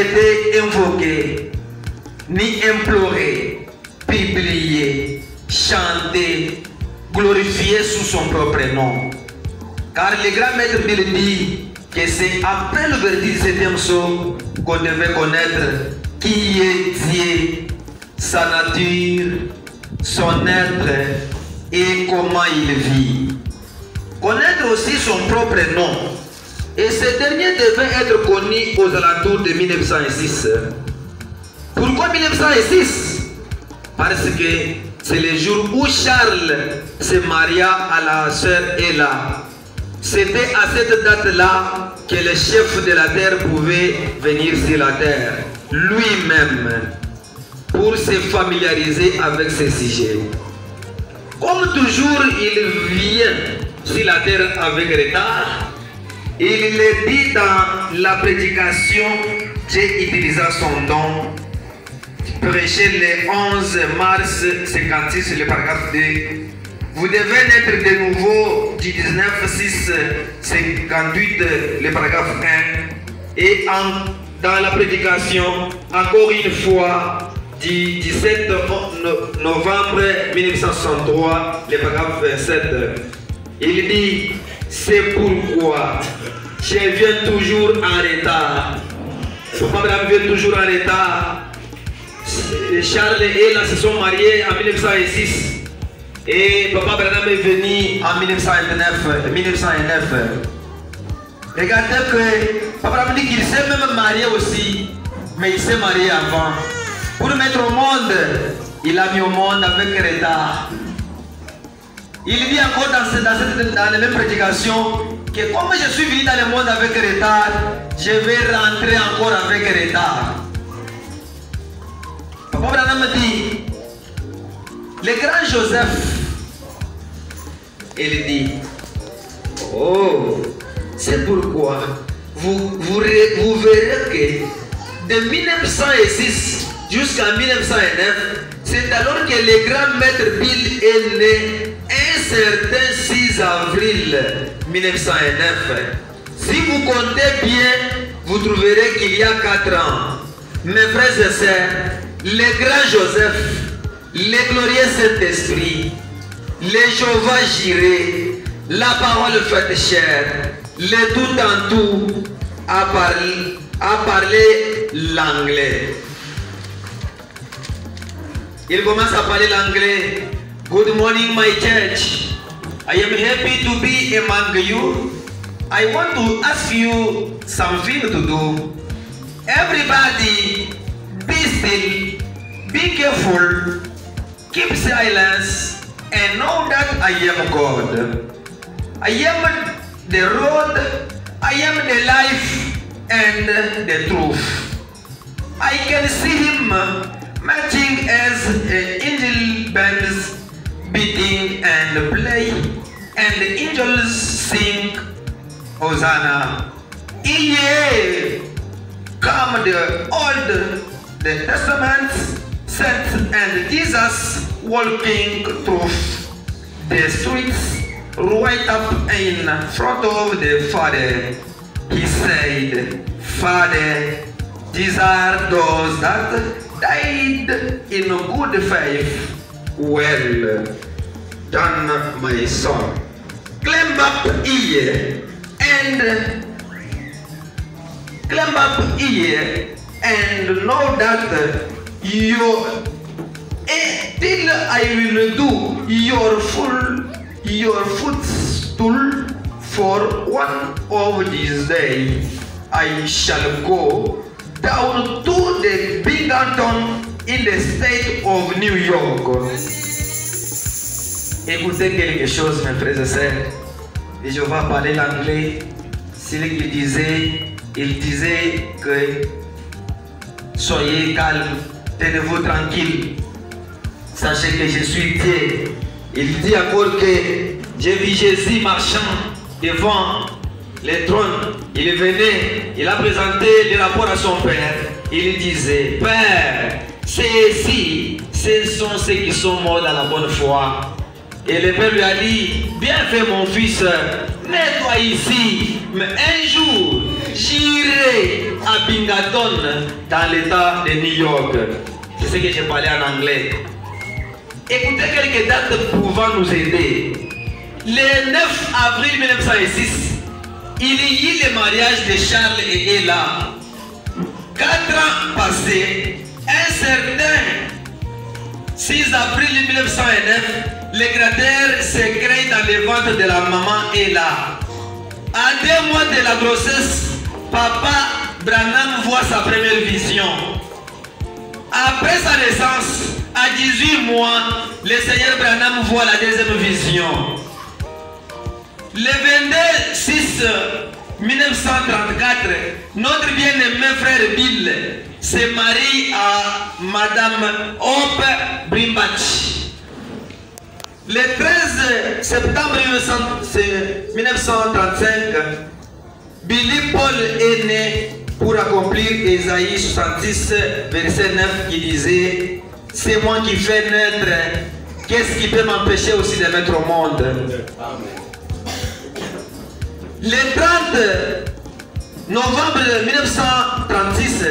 été invoqué, ni imploré, publié, chanté, glorifié sous son propre nom. Car le grand maître Bill dit que c'est après le verdict du 7e sceau qu'on devait connaître qui est Dieu, sa nature, son être et comment il vit. Connaître aussi son propre nom. Et ce dernier devait être connu aux alentours de 1906. Pourquoi 1906? Parce que c'est le jour où Charles se maria à la sœur Ella. C'était à cette date-là que le chef de la terre pouvait venir sur la terre, lui-même, pour se familiariser avec ce sujet. Comme toujours, il vient sur la terre avec retard. Il le dit dans la prédication, Dieu utilisa son don. Prêché le 11 mars 56, le paragraphe 2. Vous devez naître de nouveau du 19-6-58, le paragraphe 1. Et dans la prédication, encore une fois, du 17 novembre 1963, le paragraphe 27. Il dit, c'est pourquoi je viens toujours en retard. Papa Abraham vient toujours en retard. Charles et Ella se sont mariés en 1906. Et Papa Abraham est venu en 1909. Regardez que Papa Abraham dit qu'il s'est même marié aussi, mais il s'est marié avant. Pour le mettre au monde, il a mis au monde avec retard. Il dit encore dans les mêmes prédications que comme je suis venu dans le monde avec retard, je vais rentrer encore avec retard. Papa Abraham me dit, le grand Joseph, il dit, oh, c'est pourquoi vous verrez que de 1906 jusqu'en 1909, c'est alors que le grand maître Bill est né un certain 6 avril 1909. Si vous comptez bien, vous trouverez qu'il y a 4 ans. Mes frères et sœurs, le grand Joseph, le glorieux Saint-Esprit, le Jéhovah Jireh, la parole faite chair, le tout en tout, a parlé l'anglais. Il commence à parler l'anglais. Good morning, my church. I am happy to be among you. I want to ask you something to do. Everybody, be still, be careful, keep silence, and know that I am God. I am the road, I am the life, and the truth. I can see him matching as angel bands beating and play, and the angels sing Hosanna. Here come the Old Testament saints and Jesus walking through the streets right up in front of the Father. He said, Father, these are those that died in good faith. Well done, my son. Climb up here and know that till I will do your footstool for one of these days. I shall go down to the Binghamton in the state of New York. Écoutez quelque chose, mes frères et sœurs. Et je vais parler l'anglais. Il disait que soyez calme, tenez-vous tranquille. Sachez que je suis Dieu. Il dit encore que j'ai vu Jésus marchant devant le trône. Il venait, il a présenté le rapport à son père. Il disait, Père, ceux-ci, ce sont ceux qui sont morts dans la bonne foi. Et le père lui a dit, bien fait mon fils, mets-toi ici, mais un jour, j'irai à Binghamton, dans l'état de New York. C'est ce que j'ai parlé en anglais. Écoutez quelques dates pouvant nous aider. Le 9 avril 1906, il y eut le mariage de Charles et Ella. 4 ans passés, un certain 6 avril 1909, le cratère se crée dans le ventre de la maman Ella. À 2 mois de la grossesse, Papa Branham voit sa première vision. Après sa naissance, à 18 mois, le Seigneur Branham voit la deuxième vision. Le 22 1934, notre bien-aimé frère Bill se marie à Madame Hope Brimbach. Le 13 septembre 1935, Billy Paul est né pour accomplir Ésaïe 66, verset 9 qui disait « C'est moi qui fais naître, qu'est-ce qui peut m'empêcher aussi de mettre au monde ?» Le 30 novembre 1936,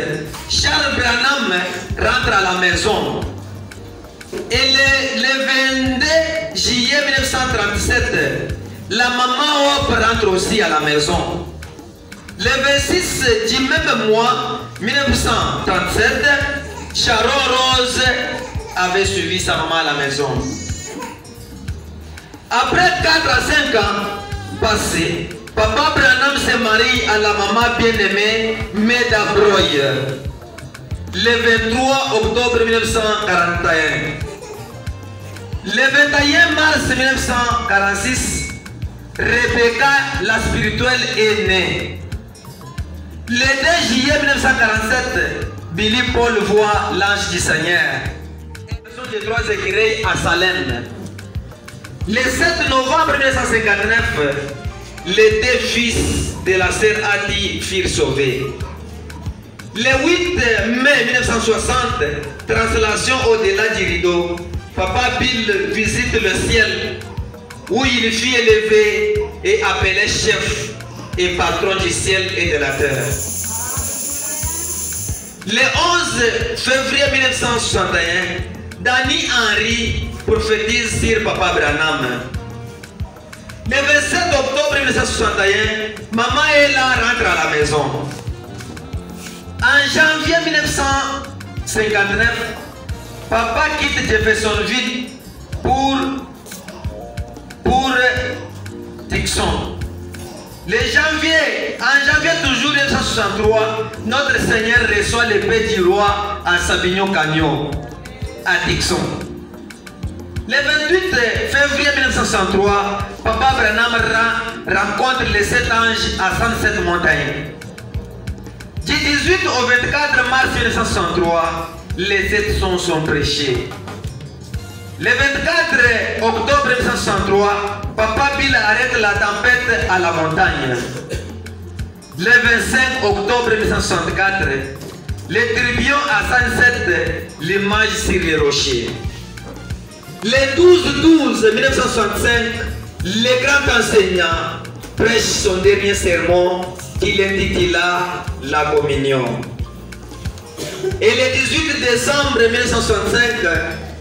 Charles Branham rentre à la maison. Et le 22 juillet 1937, la maman Hope rentre aussi à la maison. Le 26 du même mois 1937, Sharon Rose avait suivi sa maman à la maison. Après 4 à 5 ans passés, Papa Branham se marie à la maman bien-aimée Meda Broy. Le 23 octobre 1941. Le 21 mars 1946, Rebecca la spirituelle est née. Le 2 juillet 1947, Billy Paul voit l'ange du Seigneur. Ce sont les 3 écrits à Salem. Le 7 novembre 1959, les 2 fils de la sœur Adi furent sauvés. Le 8 mai 1960, translation au-delà du rideau, Papa Bill visite le ciel où il fut élevé et appelé chef et patron du ciel et de la terre. Le 11 février 1961, Danny Henry prophétise sur Papa Branham. Le 27 octobre 1961, Maman Ella rentre à la maison. En janvier 1959, Papa quitte Jeffersonville pour Dixon. En janvier toujours 1963, notre Seigneur reçoit l'épée du roi à Savignon-Canyon, à Dixon. Le 28 février 1963, Papa Branham rencontre les 7 anges à 107 montagnes. Du 18 au 24 mars 1963, les 7 sons sont prêchés. Le 24 octobre 1963, Papa Bill arrête la tempête à la montagne. Le 25 octobre 1964, les tribunaux à 107, l'image sur les rochers. Le 12-12 1965, le grand enseignant prêche son dernier sermon qu'il intitula La communion. Et le 18 décembre 1965,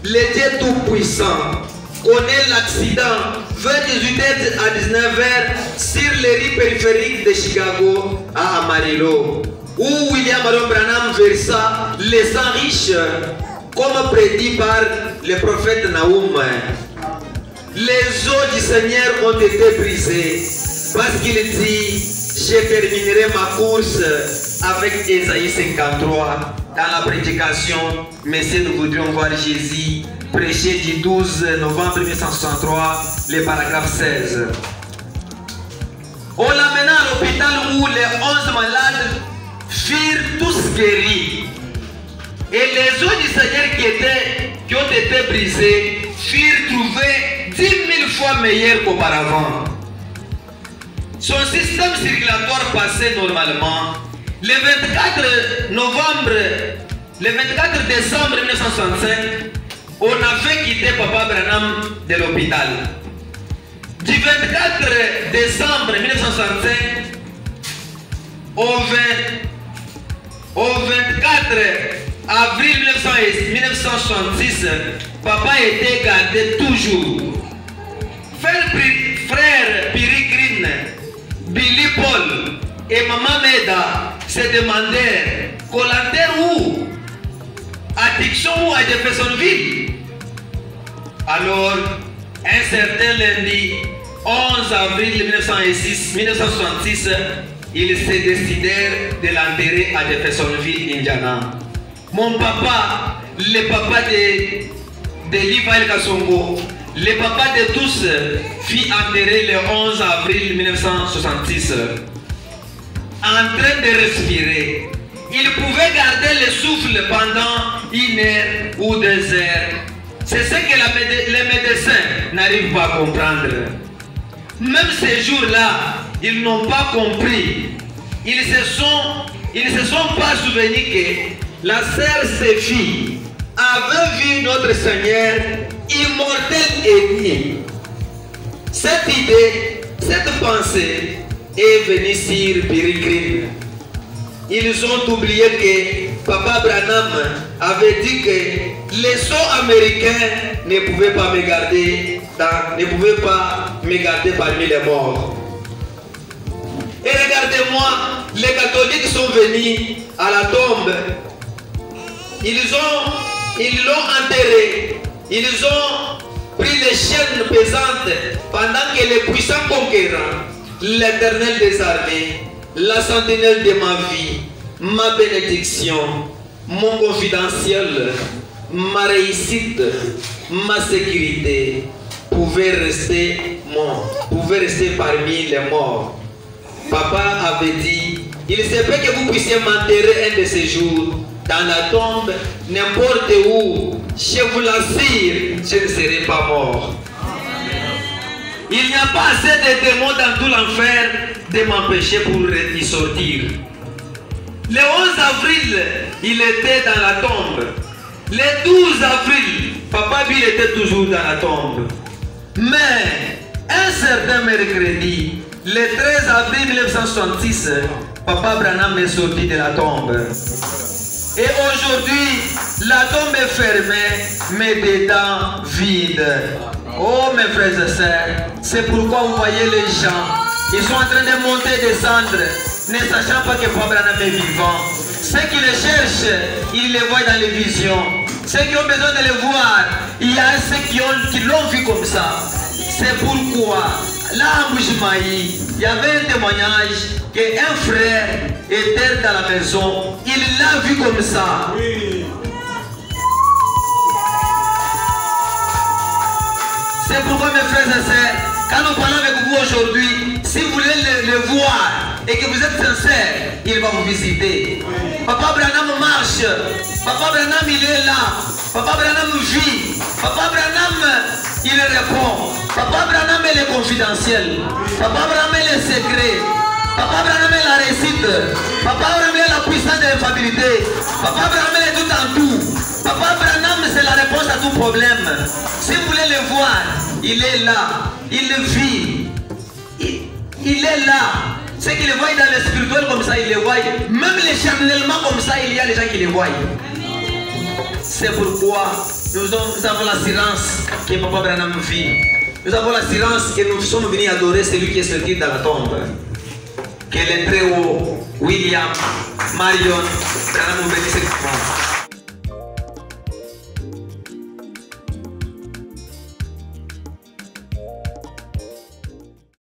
le Dieu Tout-Puissant connaît l'accident vers 18h à 19h sur les rues périphériques de Chicago à Amarillo, où William Branham versa les sang riches comme prédit par le prophète Naoum. Les eaux du Seigneur ont été brisées parce qu'il dit « Je terminerai ma course avec Ésaïe 53 ». Dans la prédication, messieurs, nous voudrions voir Jésus prêcher du 12 novembre 1963, le paragraphe 16. On l'amena à l'hôpital où les 11 malades furent tous guéris. Et les eaux du Seigneur qui ont été brisées furent trouvées 10 000 fois meilleures qu'auparavant. Son système circulatoire passait normalement. Le 24 décembre 1965, on a fait quitter Papa Branham de l'hôpital. Du 24 décembre 1965 au Au 24 avril 1966, papa était gardé toujours. Frère Pirigrine, Billy Paul et maman Meda se demandèrent qu'on l'enterre où? À Dixon ou à Jeffersonville? Alors, un certain lundi, 11 avril 1966, ils se décidèrent de l'enterrer à Jeffersonville, Indiana. Mon papa, le papa de Livael Kassongo, le papa de tous, fut enterré le 11 avril 1966. En train de respirer, il pouvait garder le souffle pendant 1 heure ou 2 heures. C'est ce que les médecins n'arrivent pas à comprendre. Même ces jours-là, ils n'ont pas compris. Ils ne se sont pas souvenus que la sœur Séphie avait vu notre Seigneur immortel et digne. Cette idée, cette pensée est venue sur Pirigrine. Ils ont oublié que Papa Branham avait dit que les soldats américains ne pouvaient pas me garder parmi les morts. Et regardez-moi, les catholiques sont venus à la tombe. Ils l'ont enterré. Ils ont pris les chaînes pesantes pendant que les puissants conquérants, l'Éternel des armées, la sentinelle de ma vie, ma bénédiction, mon confidentiel, ma réussite, ma sécurité pouvaient rester parmi les morts. Papa avait dit, il se peut que vous puissiez m'enterrer un de ces jours dans la tombe, n'importe où. Je vous l'assure, je ne serai pas mort. Il n'y a pas assez de démons dans tout l'enfer de m'empêcher pour y sortir. Le 11 avril, il était dans la tombe. Le 12 avril, Papa Bill était toujours dans la tombe. Mais un certain mercredi, le 13 avril 1966, Papa Branham est sorti de la tombe. Et aujourd'hui, la tombe est fermée, mais dedans vide. Oh mes frères et sœurs, c'est pourquoi vous voyez les gens, ils sont en train de monter et descendre, ne sachant pas que Papa Branham est vivant. Ceux qui le cherchent, ils le voient dans les visions. Ceux qui ont besoin de le voir, il y a ceux qui l'ont vu comme ça. C'est pourquoi, là à Mbujimayi, il y avait un témoignage qu'un frère était dans la maison, il l'a vu comme ça. Oui. C'est pourquoi mes frères et sœurs, quand nous parlons avec vous aujourd'hui, si vous voulez le voir et que vous êtes sincère, il va vous visiter. Papa Branham marche, Papa Branham il est là, Papa Branham vit, Papa Branham il répond, Papa Branham est le confidentiel, Papa Branham est le secret, Papa Branham est la réussite, Papa Branham est la puissance de l'infabilité, Papa Branham est tout en tout, Papa Branham c'est la réponse à tout problème. Si vous voulez le voir, il est là, il le vit, il est là. Ceux qui le voient dans le spirituel comme ça, ils le voient. Même les charnellement comme ça, il y a les gens qui le voient. C'est pourquoi nous avons l'assurance que Papa Branham vit. Nous avons l'assurance que nous sommes venus adorer celui qui est sorti dans la tombe. Que les très hauts, William, Marion, Branham bénisse.